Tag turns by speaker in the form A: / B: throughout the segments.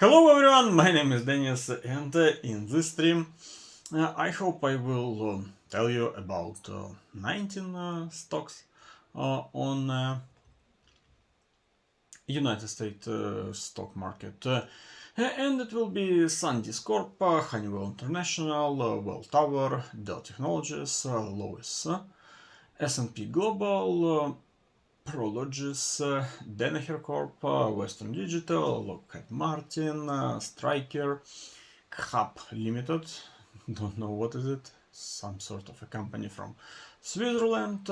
A: Hello everyone, my name is Denis, and in this stream I hope I will tell you about 19 stocks on United States stock market. And it will be SanDisk Corp, Honeywell International, Welltower, Dell Technologies, Lois, S&P Global, Prologis, Danaher Corp, Western Digital, Lockheed Martin, Stryker, Hub Limited, don't know what is it, some sort of a company from Switzerland,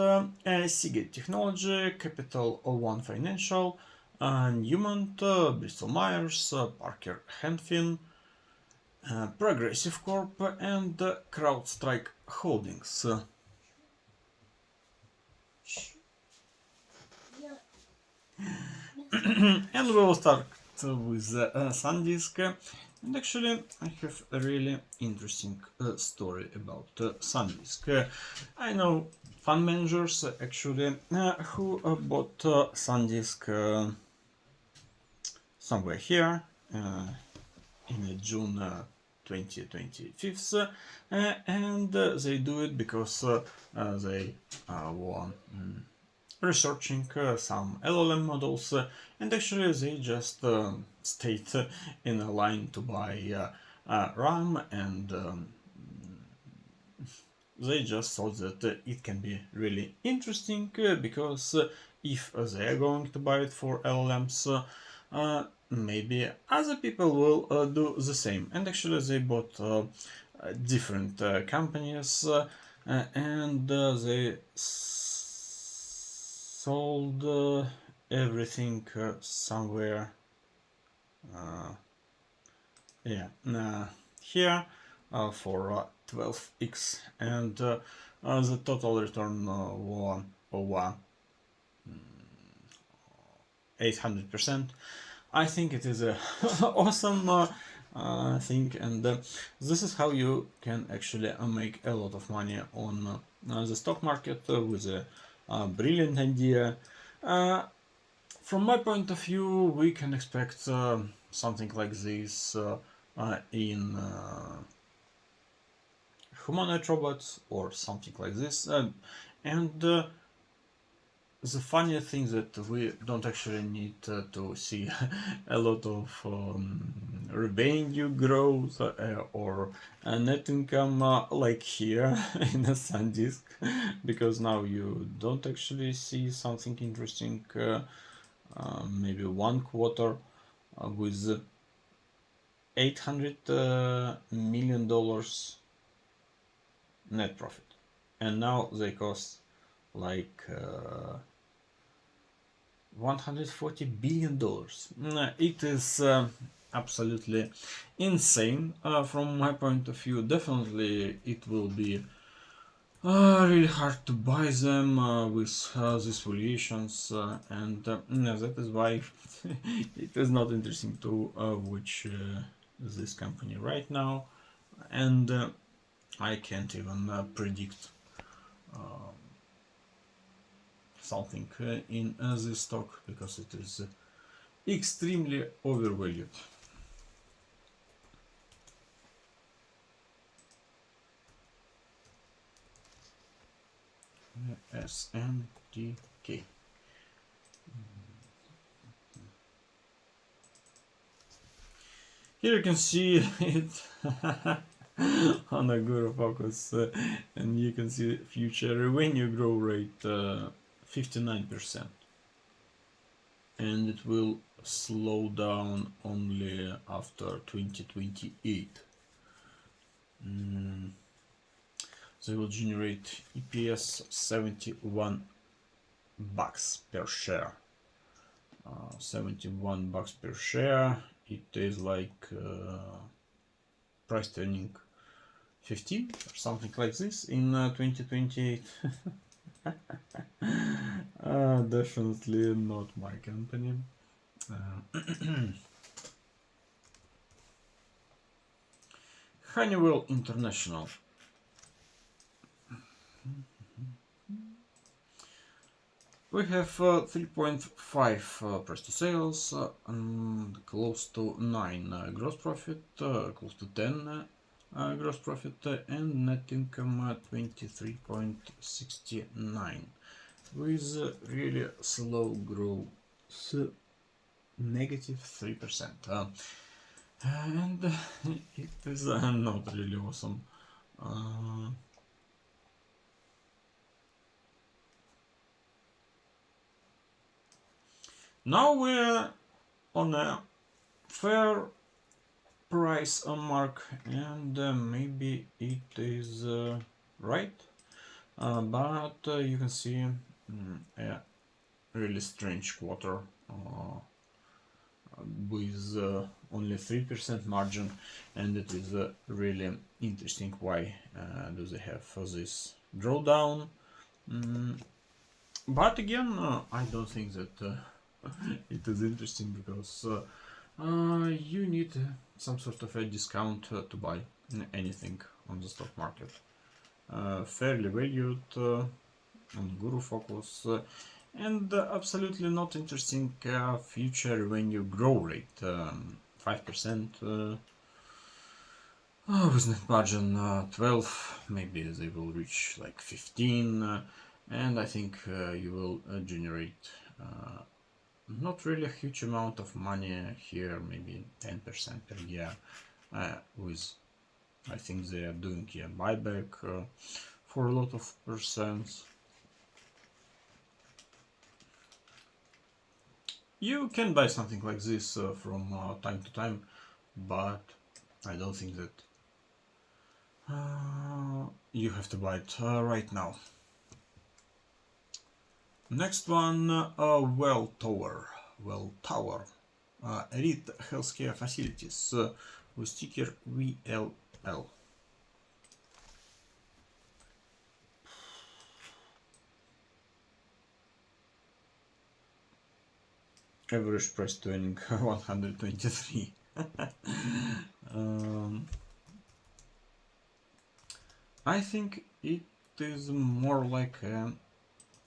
A: Seagate Technology, Capital One Financial, Newmont, Bristol Myers, Parker Hannifin, Progressive Corp, and CrowdStrike Holdings. And we will start with SanDisk. And actually, I have a really interesting story about SanDisk. I know fund managers actually who bought SanDisk somewhere here in June 2025, and they do it because they were researching some LLM models, and actually they just stayed in a line to buy RAM, and they just thought that it can be really interesting because if they are going to buy it for LLMs, maybe other people will do the same. And actually they bought different companies and they sold everything somewhere here for 12x, and the total return was over 800%. I think it is a awesome thing, and this is how you can actually make a lot of money on the stock market with a brilliant idea. From my point of view, we can expect something like this in humanoid robots or something like this, and the funny thing that we don't actually need to see a lot of revenue growth or net income like here in a SanDisk, because now you don't actually see something interesting. Maybe one quarter with $800 million net profit, and now they cost like $140 billion. It is absolutely insane from my point of view. Definitely it will be really hard to buy them with these valuations, and that is why it is not interesting to watch this company right now, and I can't even predict something in this stock because it is extremely overvalued. SNDK. Here you can see it on a Guru focus, and you can see future revenue growth rate 59%, and it will slow down only after 2028. They will generate EPS $71 per share. $71 per share. It is like price turning 15 or something like this in 2028. Definitely not my company. Honeywell International. We have 3.5 price to sales, close to 9 gross profit, close to 10 gross profit, and net income 23.69 with really slow growth, -3%. And it is not really awesome. Now we're on a fair price mark, and maybe it is right, but you can see a really strange quarter with only 3% margin, and it is really interesting why do they have this drawdown. But again, I don't think that it is interesting, because you need some sort of a discount to buy anything on the stock market. Fairly valued on Guru Focus, and absolutely not interesting future revenue growth rate, 5%, with net margin 12, maybe they will reach like 15, and I think you will generate not really a huge amount of money here, maybe 10% per year, with, I think they are doing a buyback for a lot of percents. You can buy something like this from time to time, but I don't think that you have to buy it right now. Next one, Well Tower, Elite Healthcare Facilities with ticker VLL. Average price to earning 123. I think it is more like a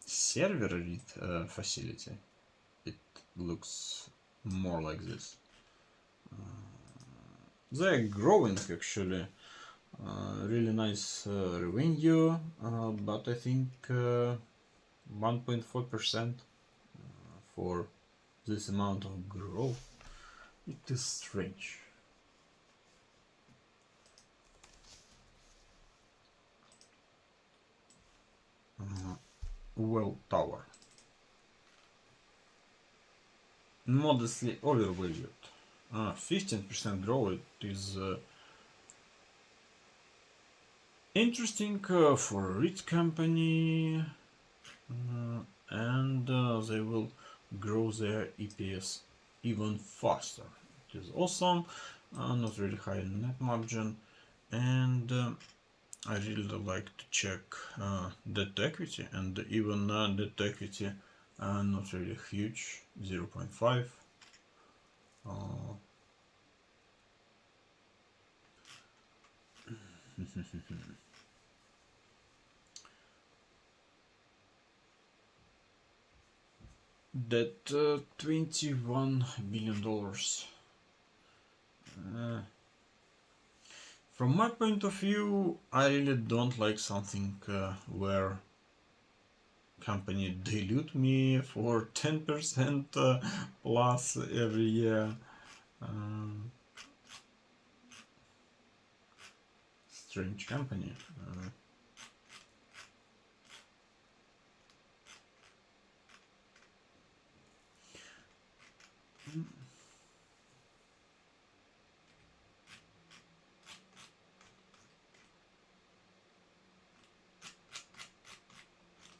A: server elite facility. It looks more like this. They're growing actually, really nice revenue, but I think 1.4% for this amount of growth, it is strange. Well Tower, modestly overvalued, 15% growth. It is interesting for a REIT company, and they will grow their EPS even faster. It is awesome, not really high net margin, and I really like to check debt to equity, and even debt to equity not really huge, 0.5. That $21 billion. From my point of view, I really don't like something where company dilute me for 10% plus every year. Strange company.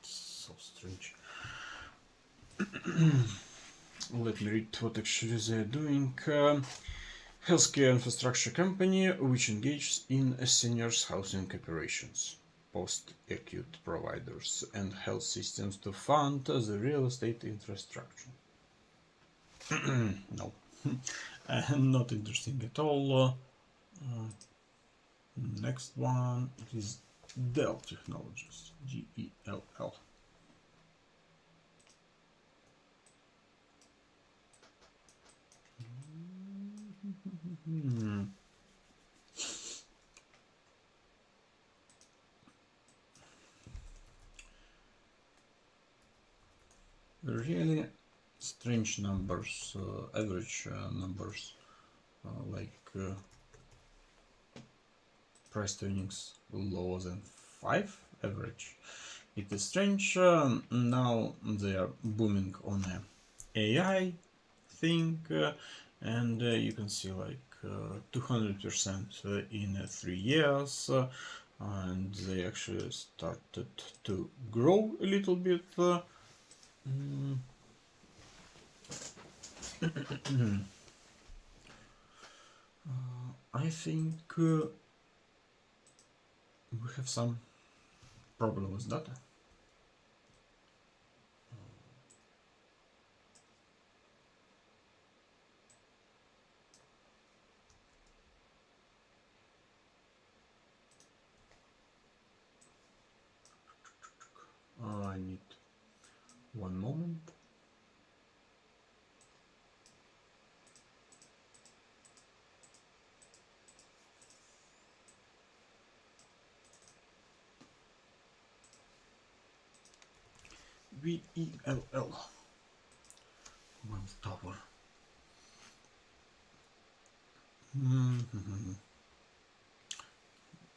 A: So strange. Let me read what actually they're doing. Healthcare infrastructure company which engages in seniors housing operations, post-acute providers, and health systems to fund the real estate infrastructure. No, not interesting at all. Next one is DELL Technologies, DELL. Really strange numbers, average numbers, like price to earnings lower than 5 average. It is strange. Now they are booming on a AI thing, and you can see like 200% in 3 years, and they actually started to grow a little bit. I think we have some problem with data. I need one moment. DELL Wealth Tower.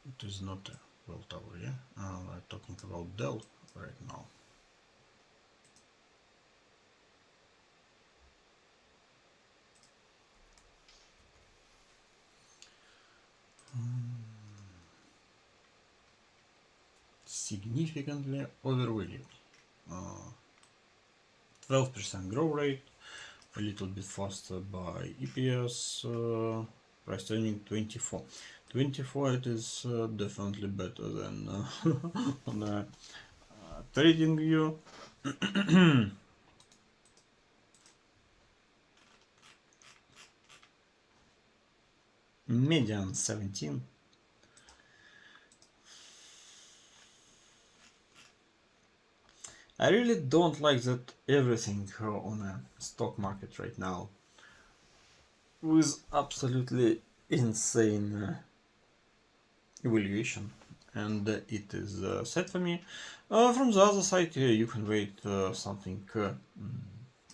A: It is not a Wealth Tower, yeah? I'm talking about DELL right now. Significantly overvalued. 12% growth rate, a little bit faster by EPS, price earning 24. 24, it is definitely better than on a trading view. Median 17. I really don't like that everything on a stock market right now with absolutely insane evaluation, and it is sad for me. From the other side, you can wait something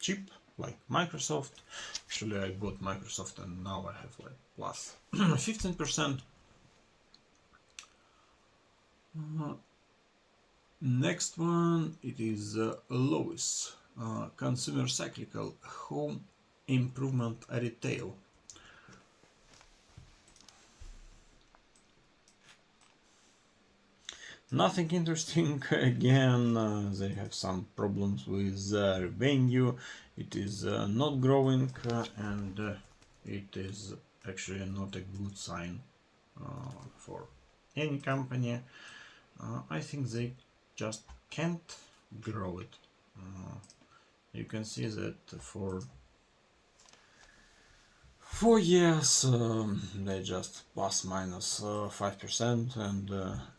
A: cheap like Microsoft. Actually, I bought Microsoft and now I have like plus 15%. Next one, it is Lois, consumer cyclical home improvement retail. Nothing interesting. Again, they have some problems with revenue. It is not growing, and it is actually not a good sign for any company. I think they just can't grow it. You can see that for 4 years they just plus minus 5%, and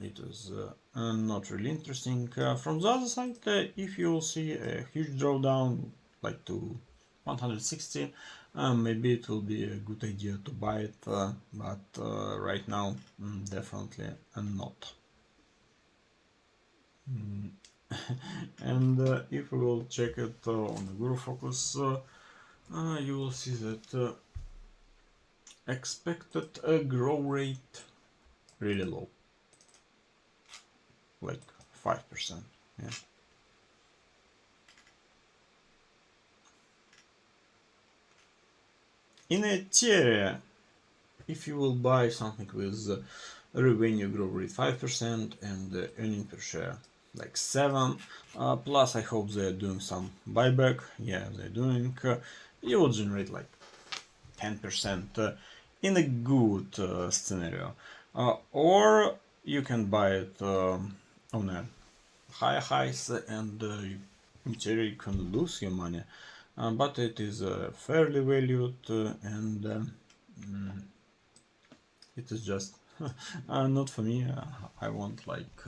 A: it is not really interesting. From the other side, if you see a huge drawdown like to 160, maybe it will be a good idea to buy it, but right now definitely not. And if we will check it on the Guru Focus, you will see that expected growth rate really low, like 5%. Yeah. In a theory, if you will buy something with revenue growth rate 5% and earning per share like 7, plus I hope they're doing some buyback. Yeah, they're doing. You will generate like 10% in a good scenario, or you can buy it on a high highs, and in theory you can lose your money, but it is fairly valued, and it is just not for me. I want like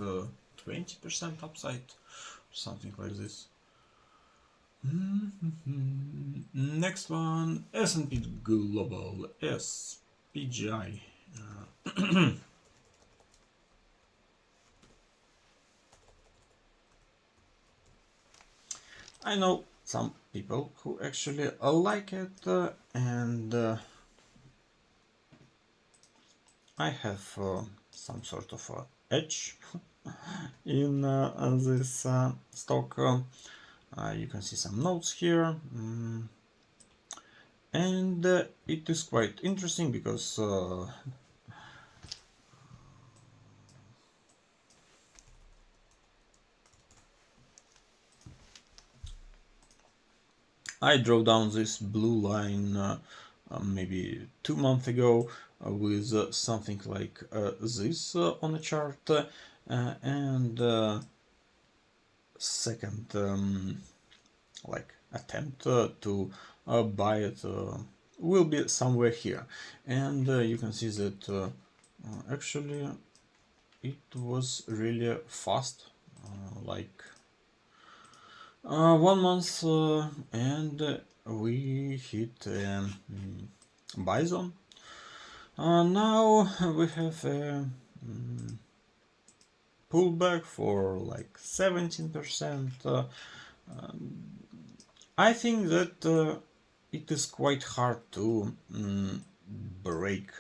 A: 20% upside, something like this. Next one, S&P Global SPGI. I know some people who actually like it, and I have some sort of edge in this stock. You can see some notes here, and it is quite interesting because I drew down this blue line maybe 2 months ago with something like this on the chart, and second like attempt to buy it will be somewhere here, and you can see that actually it was really fast, like 1 month, and we hit buy zone. Now we have a pullback for like 17%. I think that it is quite hard to break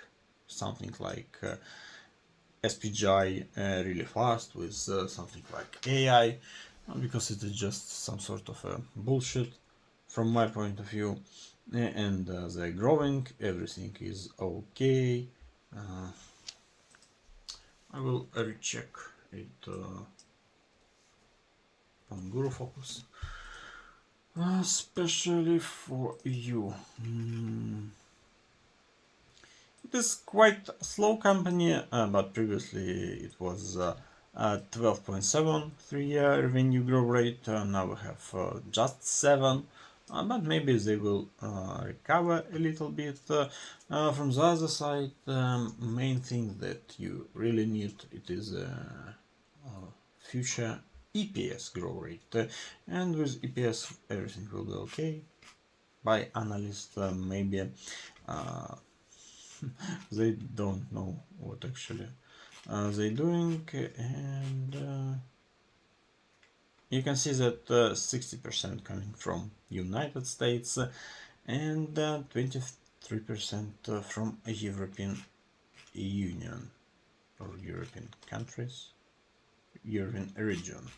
A: something like SPGI really fast with something like AI, because it is just some sort of bullshit from my point of view, and they're growing, everything is okay. I will recheck it on Guru Focus, especially for you. It is quite a slow company, but previously it was 12.7 3-year revenue growth rate. Now we have just 7, but maybe they will recover a little bit. From the other side, main thing that you really need, it is future EPS growth rate, and with EPS everything will be okay. By analysts, maybe they don't know what actually they're doing, and you can see that 60% coming from United States and 23% from European Union or European countries, European region.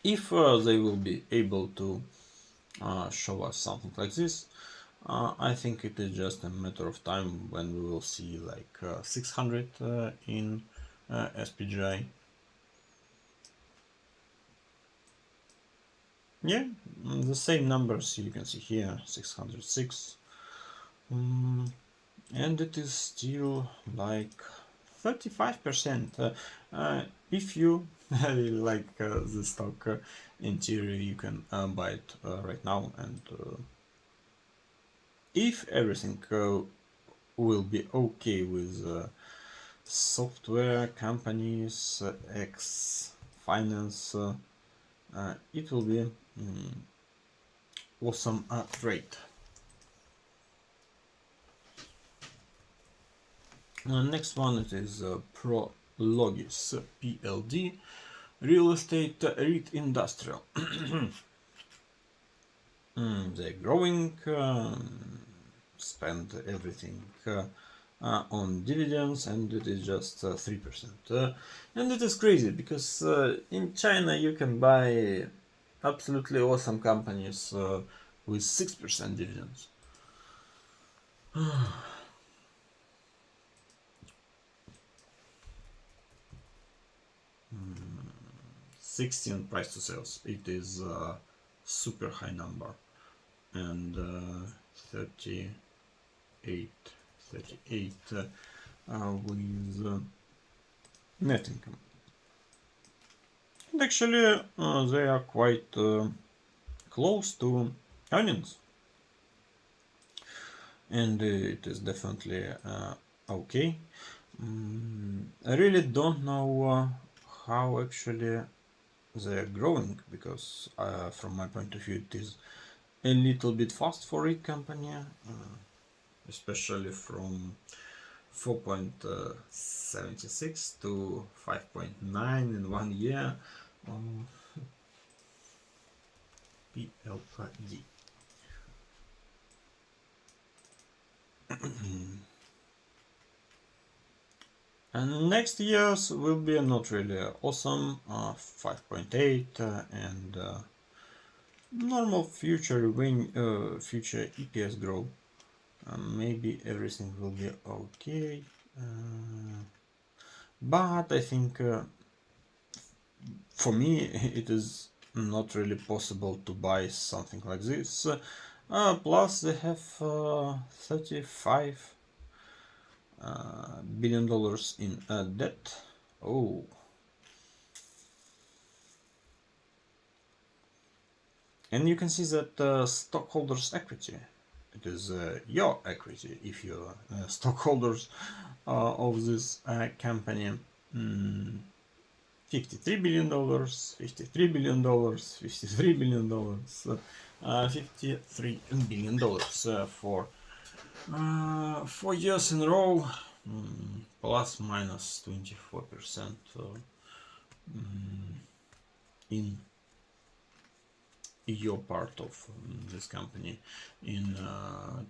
A: If they will be able to show us something like this, I think it is just a matter of time when we will see like 600 in SPGI. Yeah, the same numbers you can see here, 606, and it is still like 35%. If you really like the stock in theory, you can buy it right now, and if everything will be okay with software companies, X finance, it will be awesome trade. Next one, it is Prologis PLD Real Estate REIT Industrial. They're growing, spend everything on dividends, and it is just 3%. And it is crazy because in China you can buy absolutely awesome companies with 6% dividends. 16 price to sales, it is a super high number, and 38 with net income. And actually they are quite close to earnings, and it is definitely okay. I really don't know how actually they're growing, because from my point of view it is a little bit fast for a company, especially from 4.76 to 5.9 in 1 year. PLD. And next years will be not really awesome, 5.8 and normal future future EPS growth. Maybe everything will be okay, but I think for me it is not really possible to buy something like this. Plus they have $35 billion in debt. Oh. And you can see that stockholders' equity, it is your equity if you're stockholders of this company. $53 billion, $53 billion, $53 billion, $53 billion for 4 years in a row, plus minus 24% in your part of this company in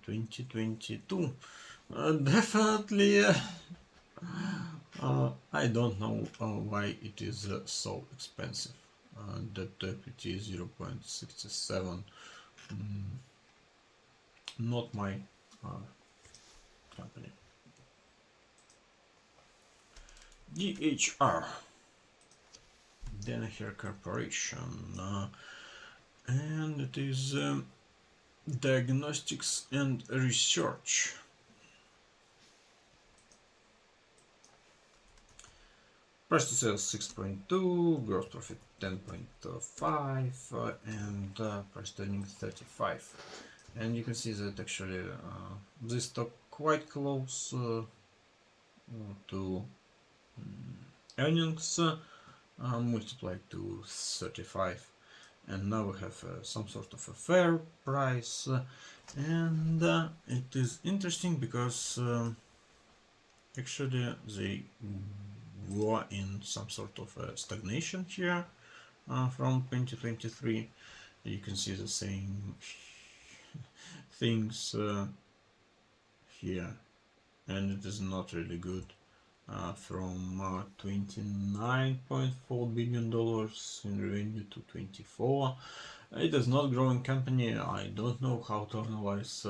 A: 2022. Definitely I don't know why it is so expensive. Debt to equity 0.67. Not my company. DHR, Denis Corporation, and it is diagnostics and research. Price to sales 6.2, gross profit 10.5, and price to earnings 35. And you can see that actually this stock quite close to earnings, multiplied to 35. And now we have some sort of a fair price, and it is interesting because actually they were in some sort of stagnation here from 2023. You can see the same things here, and it is not really good. From $29.4 billion in revenue to 24. It is not growing company. I don't know how to analyze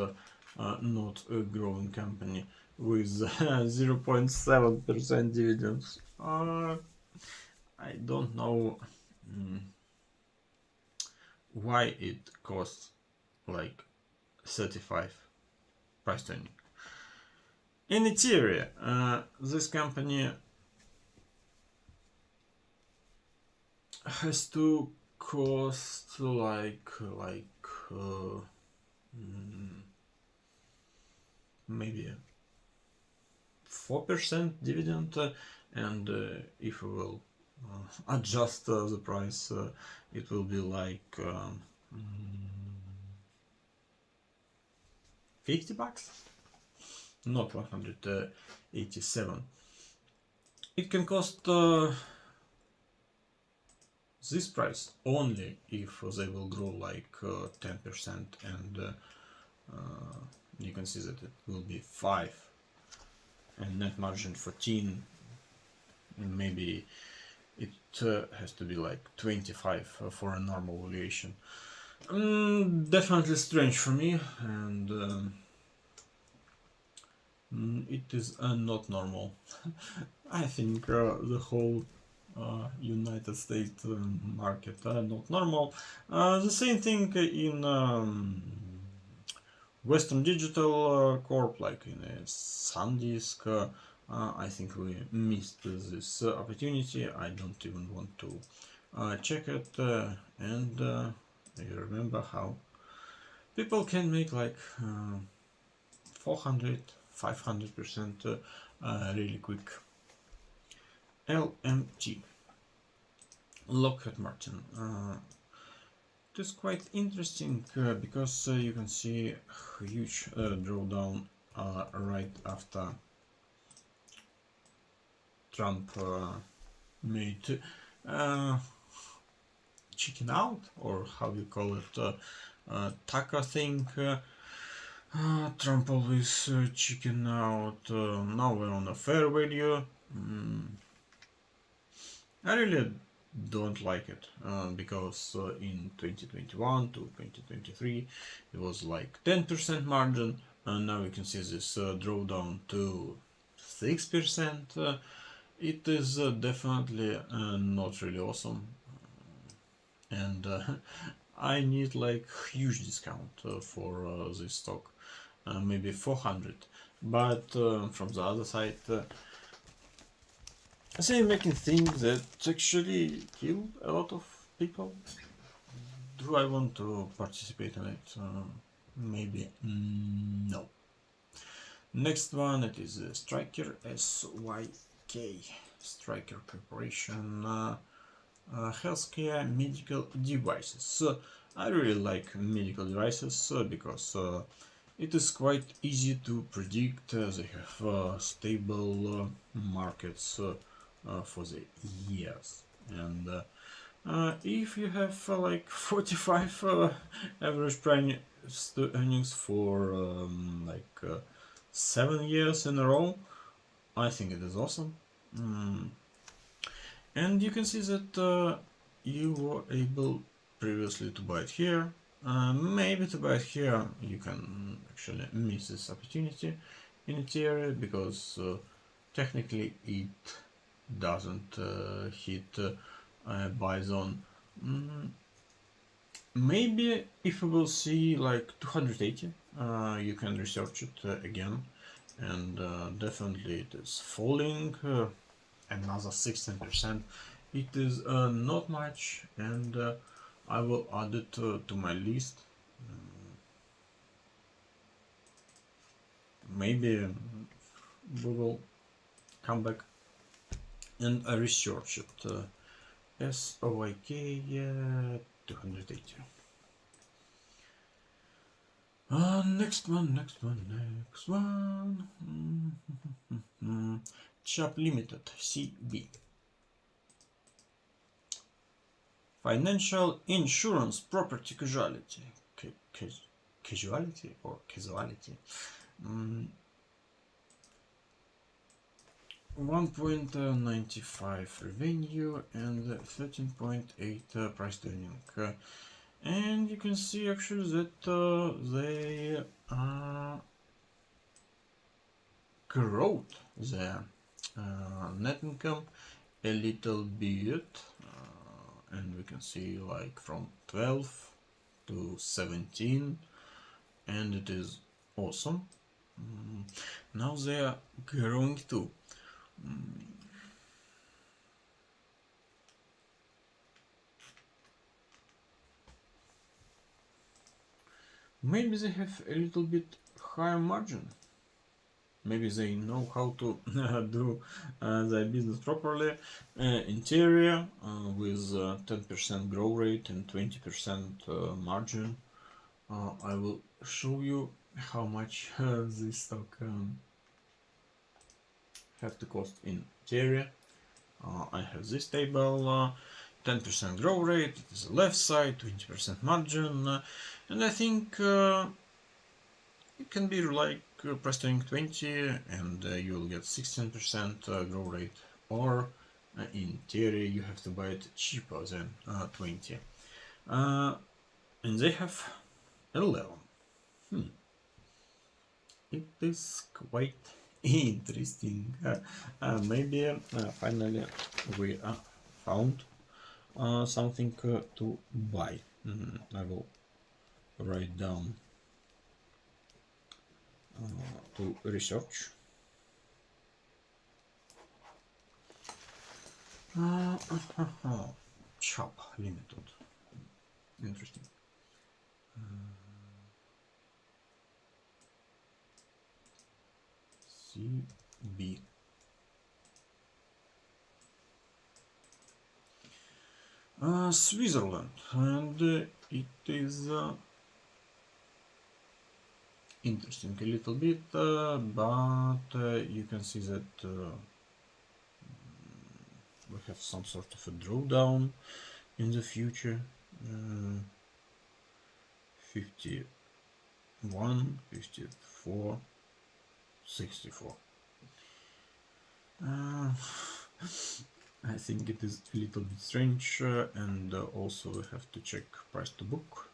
A: not a growing company with 0.7% dividends. I don't know why it costs like 35 price to earnings. In theory, this company has to cost like maybe 4% dividend, and if we will adjust the price, it will be like $50, not 187. It can cost this price only if they will grow like 10%, and you can see that it will be 5 and net margin 14. Maybe it has to be like 25 for a normal valuation. Definitely strange for me, and it is not normal. I think the whole United States market not normal. The same thing in Western Digital Corp, like in SanDisk. I think we missed this opportunity. I don't even want to check it, and You remember how people can make like 400-500% really quick. LMT, Lockheed Martin. It is quite interesting because you can see huge drawdown right after Trump made chicken out, or how you call it, taco thing. Trump always chicken out. Now we're on a fair value. I really don't like it because in 2021 to 2023 it was like 10% margin, and now you can see this drawdown to 6%. It is definitely not really awesome, and I need like huge discount for this stock, maybe 400. But from the other side, they're making things that actually kill a lot of people. Do I want to participate in it? Maybe no. Next one, it is Striker SYK, Striker Corporation, healthcare medical devices. I really like medical devices because it is quite easy to predict. They have stable markets for the years, and if you have like 45 average price earnings for 7 years in a row, I think it is awesome. And you can see that you were able previously to buy it here. Maybe to buy it here you can actually miss this opportunity in theory, because technically it doesn't hit buy zone. Maybe if we will see like 280, you can research it again, and definitely it is falling another 16%. It is not much, and I will add it to my list. Maybe we will come back and research it. SYK 280. Next one. Chap Limited, CB. Financial insurance property casualty. Casualty or casualty. 1.95 revenue and 13.8 price earning. And you can see actually that they growth their net income a little bit, and we can see like from 12 to 17, and it is awesome. Now they are growing too. Maybe they have a little bit higher margin. Maybe they know how to do their business properly. Interior with 10% growth rate and 20% margin. I will show you how much this stock have to cost in interior. I have this table. 10% growth rate, it is the left side, 20% margin, and I think it can be like price earning 20 and you will get 16% growth rate, or in theory you have to buy it cheaper than 20. And they have 11. It is quite interesting. Maybe finally we found something to buy. I will write down to research. Chap Limited. Interesting. CB. Switzerland, and it is interesting a little bit, but you can see that we have some sort of a drawdown in the future. 51, 54, 64. I think it is a little bit strange, and also we have to check price to book,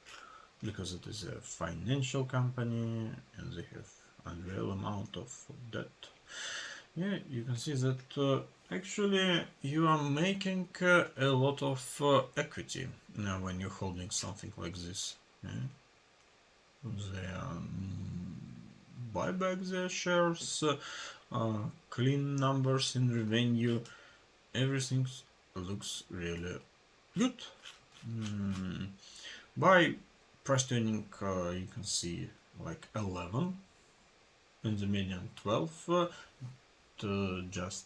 A: because it is a financial company and they have unreal amount of debt. Yeah, you can see that actually you are making a lot of equity when you're holding something like this. Yeah? They buy back their shares, clean numbers in revenue, everything looks really good. By price tuning you can see like 11, in the median 12, to just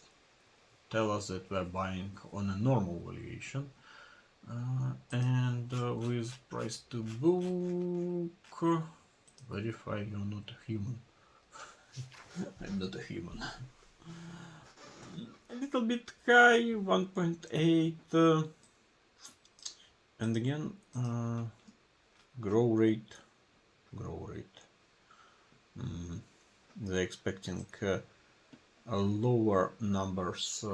A: tell us that we're buying on a normal valuation. And with price to book, verify you're not a human. I'm not a human. A little bit high, 1.8, and again grow rate. They're expecting lower numbers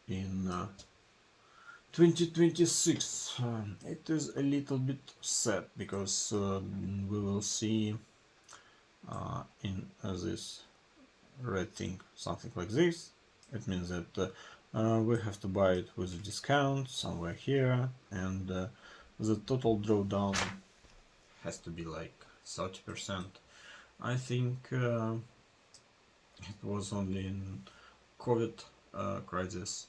A: in 2026. It is a little bit sad, because we will see in this red thing something like this. It means that we have to buy it with a discount somewhere here, and the total drawdown has to be like 30%. I think it was only in COVID crisis.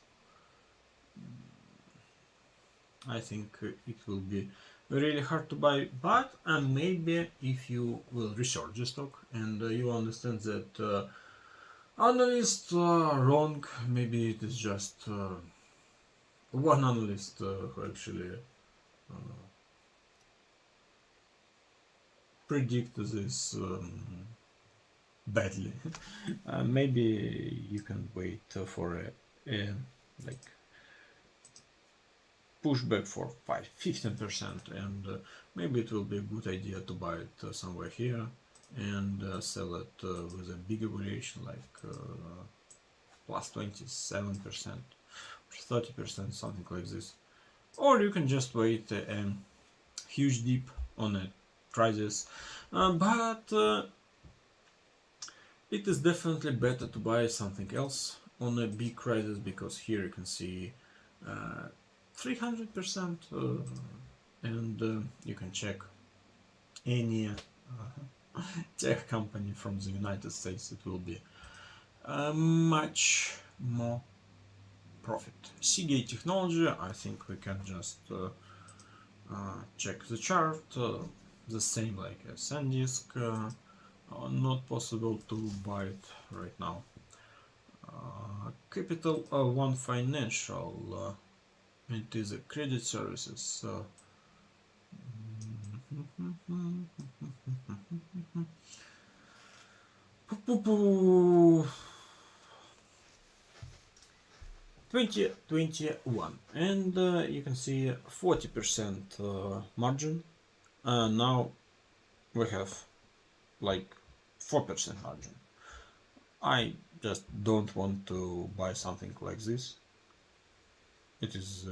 A: I think it will be really hard to buy, but maybe if you will research the stock and you understand that analysts are wrong, maybe it is just one analyst who actually predict this badly. Maybe you can wait for a like pushback for 15%, and maybe it will be a good idea to buy it somewhere here and sell it with a bigger variation, like plus 27% or 30%, something like this. Or you can just wait a huge dip on a crisis, but it is definitely better to buy something else on a big crisis, because here you can see 300%, and you can check any tech company from the United States. It will be much more profit. Seagate Technology, I think we can just check the chart, the same like a SanDisk. Not possible to buy it right now. Capital One Financial, it is a credit services. 2021, and you can see 40% margin. Now we have like 4% margin. I just don't want to buy something like this. It is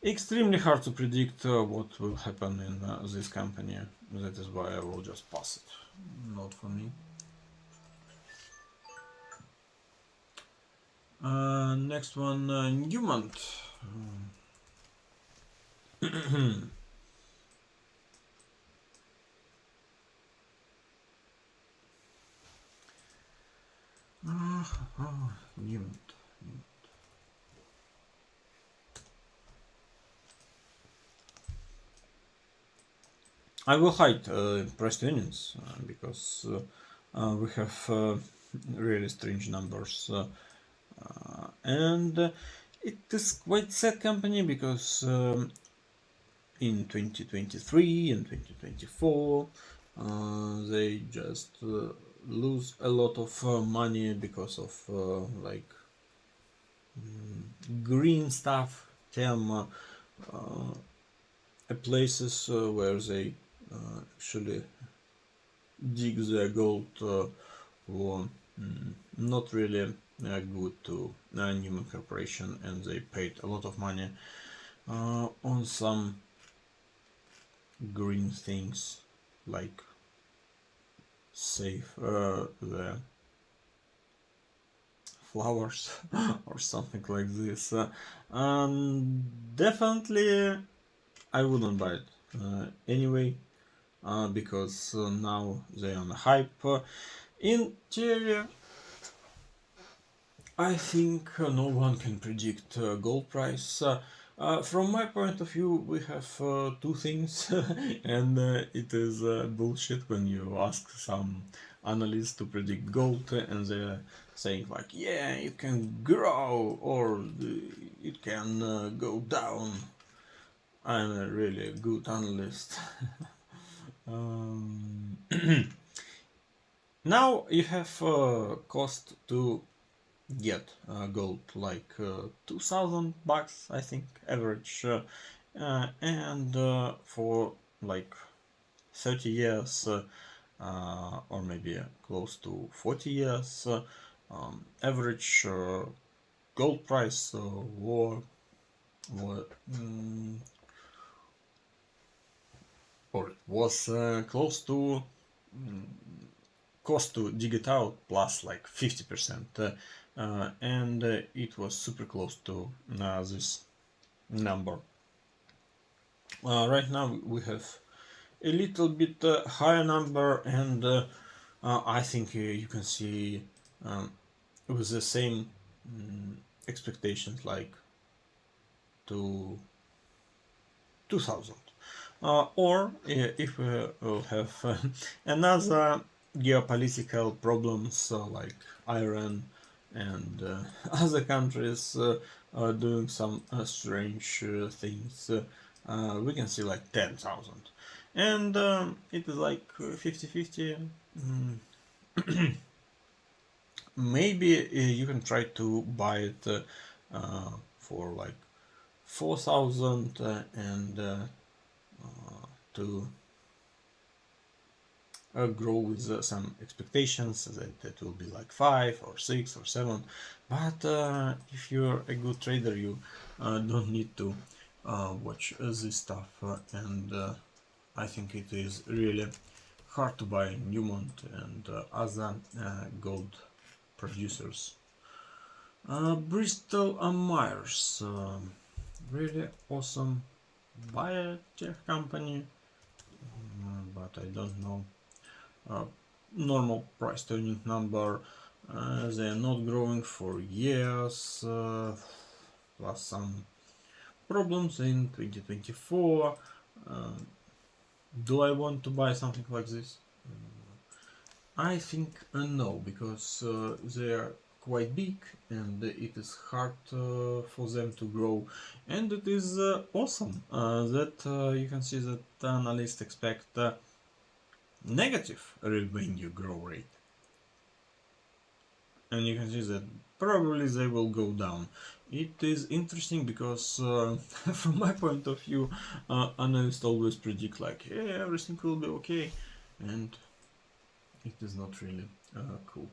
A: extremely hard to predict what will happen in this company. That is why I will just pass it. Not for me. Next one, Newmont. Newmont. I will hide price earnings because we have really strange numbers. And it is quite sad company because in 2023 and 2024 they just lose a lot of money because of like green stuff, term places where they actually dig their gold were not really good to Newman Corporation, and they paid a lot of money on some green things like save the flowers or something like this. Definitely I wouldn't buy it anyway because now they're on a hype. In theory, I think no one can predict gold price. From my point of view, we have two things, and it is bullshit when you ask some analysts to predict gold, and they're saying like, yeah, it can grow or it can go down. I'm a really good analyst. Now you have cost to get gold like $2,000, I think, average, and for like 30 years or maybe close to 40 years, average gold price was close to cost to dig it out plus like 50%, and it was super close to this number. Right now we have a little bit higher number, and I think you can see with the same expectations like to 2000. Or if we will have another geopolitical problems like Iran and other countries doing some strange things, we can see like 10,000. And it is like 50-50. Maybe you can try to buy it for like 4,000 and to grow with some expectations that it will be like 5 or 6 or 7, but if you're a good trader, you don't need to watch this stuff, and I think it is really hard to buy Newmont and other gold producers. Bristol Myers, really awesome biotech company, but I don't know normal price turning number. They are not growing for years, plus some problems in 2024. Do I want to buy something like this? I think no, because they are quite big and it is hard for them to grow, and it is awesome that you can see that analysts expect negative revenue growth rate, and you can see that probably they will go down. It is interesting because from my point of view, analysts always predict like, yeah, everything will be okay, and it is not really cool.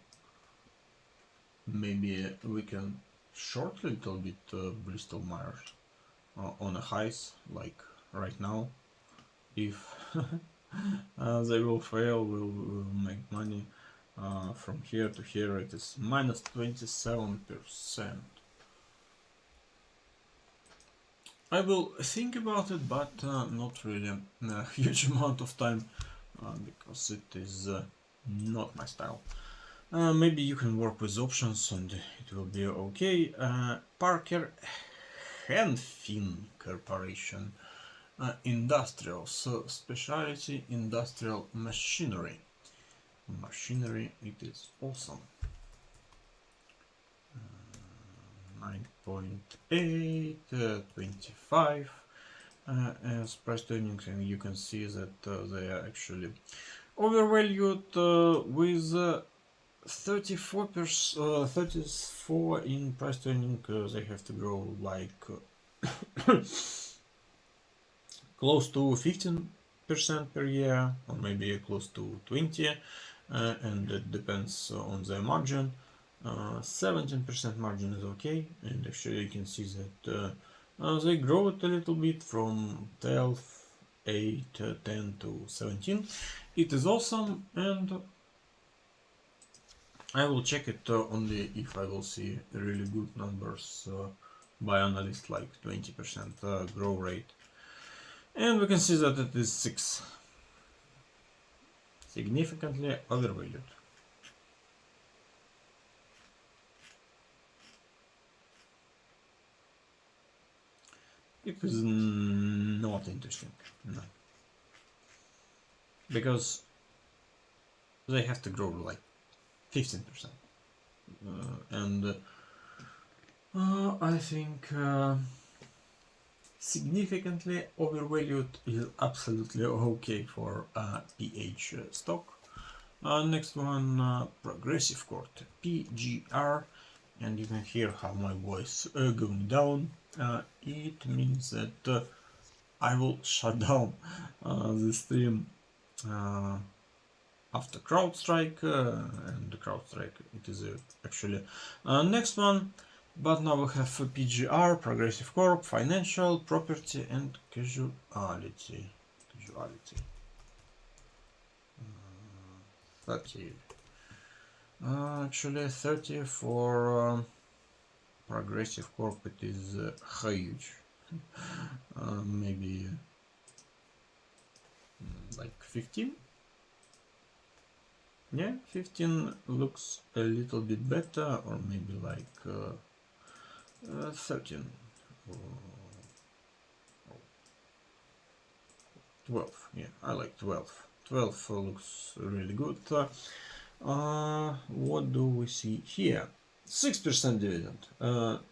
A: Maybe we can short a little bit Bristol Myers on a highs like right now. If they will fail, we'll make money. From here to here it is minus 27%. I will think about it, but not really a huge amount of time because it is not my style. Maybe you can work with options and it will be okay. Parker Hannifin Corporation, industrials, specialty industrial machinery. Machinery, it is awesome. 9.8, 25 as price to earnings, and you can see that they are actually overvalued with 34%, 34 in price to earning. They have to grow like close to 15% per year, or maybe close to 20, and it depends on their margin. 17% margin is okay, and actually you can see that they grow it a little bit from 12, 8, 10 to 17. It is awesome, and I will check it only if I will see really good numbers by analysts, like 20% growth rate. And we can see that it is 6. Significantly overvalued. It is not interesting, no. Because they have to grow like 15%. And I think significantly overvalued is absolutely okay for a PH stock. Next one, progressive court, PGR, and you can hear how my voice going down. It means that I will shut down the stream after CrowdStrike, and the CrowdStrike it is actually next one. But now we have PGR, Progressive Corp, Financial, Property and Casualty. 30. Actually 30 for Progressive Corp, it is huge. Maybe like 15. Yeah, 15 looks a little bit better, or maybe like 13 or 12. Yeah, I like 12. 12 looks really good. What do we see here? 6% dividend.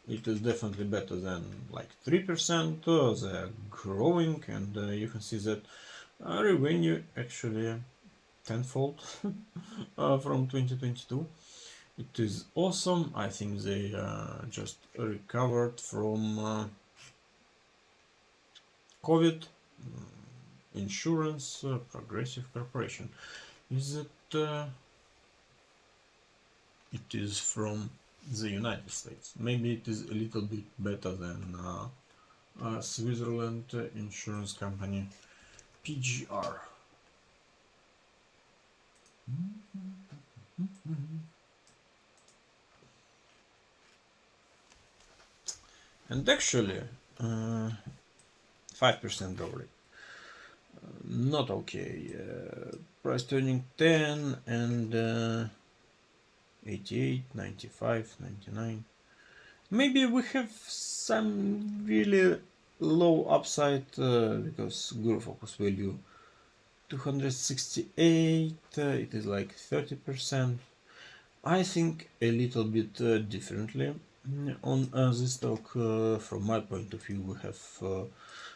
A: It is definitely better than like 3%. They are growing, and you can see that revenue actually tenfold from 2022. It is awesome. I think they just recovered from COVID. Insurance, Progressive Corporation. Is it? It is from the United States. Maybe it is a little bit better than Switzerland insurance company, PGR. And actually 5% growth rate. Not okay. Price turning 10 and 88, 95, 99. Maybe we have some really low upside because Guru Focus value 268, it is like 30%. I think a little bit differently on this stock. From my point of view, we have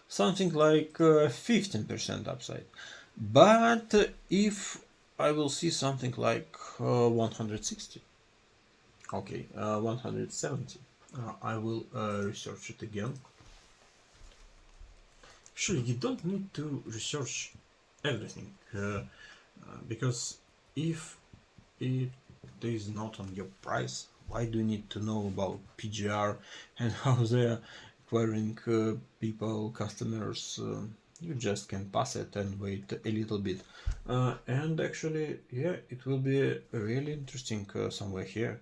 A: something like 15% upside. But if I will see something like 160, okay, 170, I will research it again. Actually, you don't need to research everything, because if it is not on your price, why do you need to know about PGR and how they are acquiring people, customers? You just can pass it and wait a little bit. And actually, yeah, it will be really interesting somewhere here.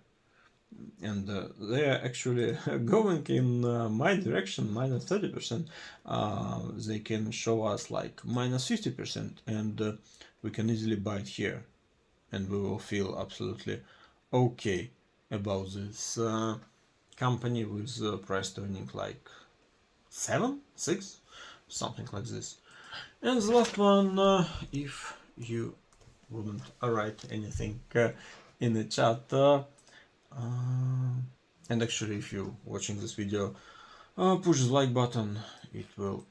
A: And they are actually going in my direction, minus 30%. They can show us like minus 50%, and we can easily buy it here, and we will feel absolutely okay about this company with price turning like 7, 6, something like this. And the last one, if you wouldn't write anything in the chat, And actually, if you're watching this video, push the like button, it will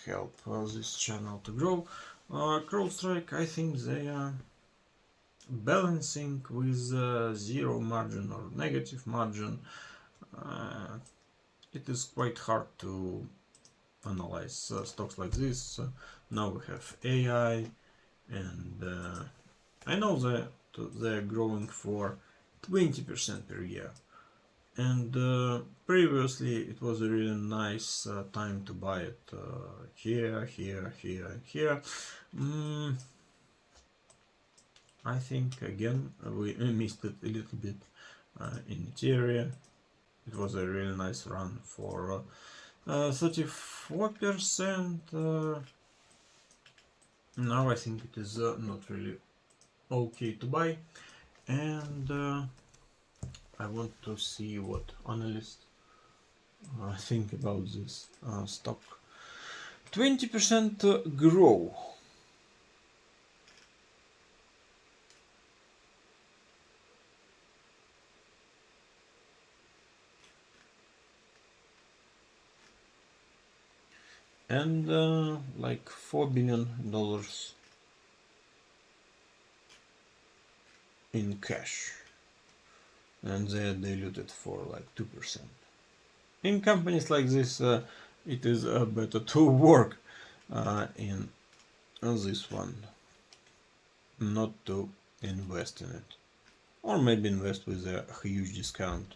A: help this channel to grow. CrowdStrike, I think they are balancing with zero margin or negative margin. It is quite hard to analyze stocks like this. Now we have AI, and I know that they're growing for 20% per year. And previously it was a really nice time to buy it here, and here. I think again we missed it a little bit in the area. It was a really nice run for 34%. Now I think it is not really okay to buy, and I want to see what analysts think about this stock. 20% grow. And like $4 billion in cash, and they are diluted for like 2%. In companies like this, it is better to work in this one, not to invest in it, or maybe invest with a huge discount.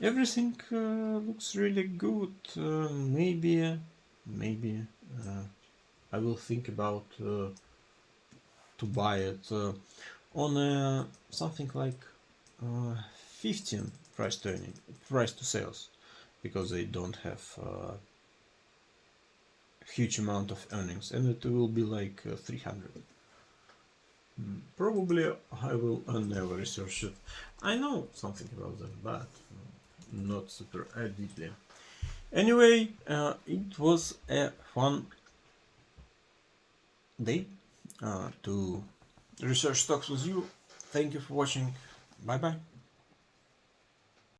A: Everything looks really good. Maybe I will think about to buy it on something like 15 price to sales, because they don't have huge amount of earnings, and it will be like 300. Probably I will never research it. I know something about them, but not super deeply. Anyway, it was a fun day to research stocks with you. Thank you for watching. Bye bye.